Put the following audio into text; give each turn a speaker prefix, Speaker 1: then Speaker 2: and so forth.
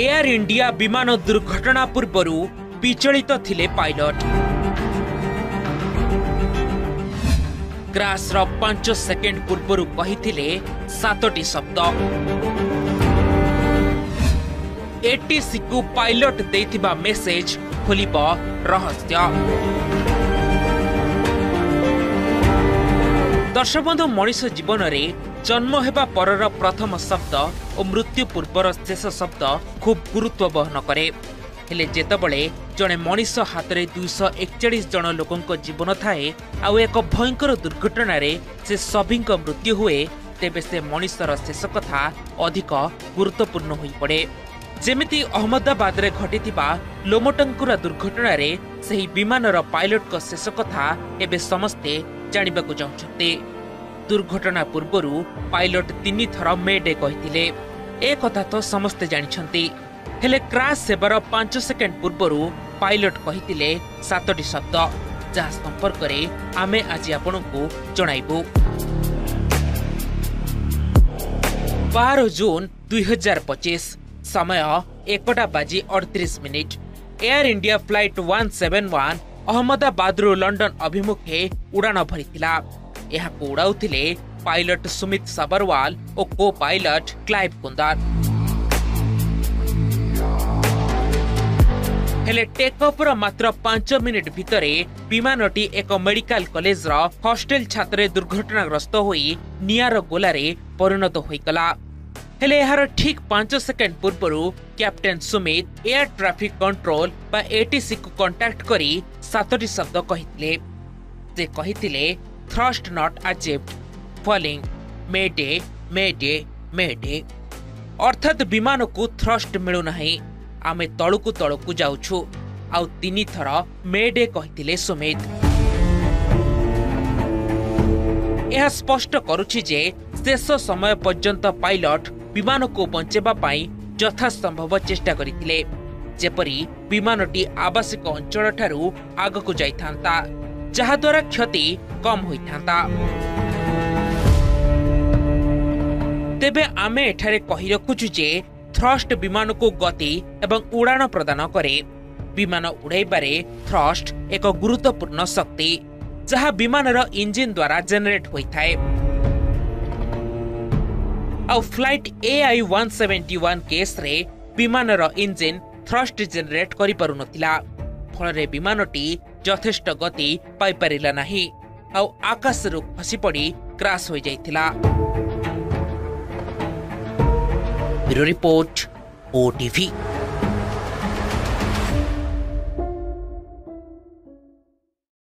Speaker 1: Air India विमान दुर्घटना पूर्व विचलित थिले पायलट। क्रैश 5 सेकेंड पूर्व कहिथिले 7टी शब्द। एटीसी को पायलट देथिबा मेसेज खोलिब रहस्य। दर्शक बंधु, मनीष जीवन में जन्म हेबा परर प्रथम शब्द और मृत्यु पूर्वर शेष शब्द खूब गुरुत्व बहन करे। हेले जेतबळे जणे मनीष हाथ में 241 जन लोकंक जीवन थाए आउ एक भयंकर दुर्घटना रे से सभींक मृत्यु हुए, तेबे से मनीषर शेष कथा अधिक गुरुत्वपूर्ण होई पड़े। जेमिति अहमदाबाद रे घटिथिबा लोमटंकुरा दुर्घटना रे सही विमानर पायलट को शेष कथा एबे समस्ते जानिबाकु चाहुछन्ते। दुर्घटना पूर्वरु पायलट 3 थर मेडे कहिथिले, ए कथा तो समस्ते जानिछन्ती। हेले क्रैश हेबार 5 सेकेंड पूर्वरु पायलट कहिथिले 7टी शब्द, जहा संपर्क रे आमे आज आपनकु जणाइबु। 12 जून 2025 समय 1:38। एयर इंडिया फ्लाइट 171 अहमदाबाद रु लंडन अभिमुखे उड़ान भरिथिला। एहाको उड़ाउथिले पायलट सुमित सबरवाल और को पायलट क्लाइव कुंदार। हेले टेक ऑफ रो मात्र 5 मिनिट भितरे विमानटी एक मेडिकल कॉलेज रो हॉस्टल छात्र दुर्घटनाग्रस्त होई नियार गोलारे परिणत होइकला। हेले यार ठीक 5 सेकेंड पूर्वरु captain Sumit air traffic control बा एटीसी को कांटेक्ट करी 7टी शब्द कहिथिले। से कहिथिले thrust not achieved, falling, mayday mayday mayday. अर्थात विमान को थ्रस्ट मिलु नहीं, आमे तळुकु तळुकु जाउछु। आउ 3 थर मेडे कहिथिले सुमित। यह स्पष्ट करुछि जे शेष समय पर्यंत पायलट विमान को बंचेबा पाई यथासंभव चेष्टा करिथिले, जेपरी विमानटी आवासिक अंचल ठारू आगकु जाइथांता, जहा द्वारा क्षति कम होइथांता। तेबे आमे एठारे कहि रखुछु जे थ्रस्ट विमान को गति एवं उड़ान प्रदान करे। विमान उड़ाइबारे थ्रस्ट एक गुरुत्वपूर्ण शक्ति, जहा विमानर इंजिन द्वारा जेनेरेट होइथाए। आउ फ्लाइट AI 171 केस रे विमानर इंजिन थ्रस्ट जेनेरेट करि पारु नथिला, फलरे विमानटी यथेष्ट गति पाई पारिला नाही आउ आकाश रु खसी पड़ी क्रैश हो जाइथिला। Bureau report, OTV।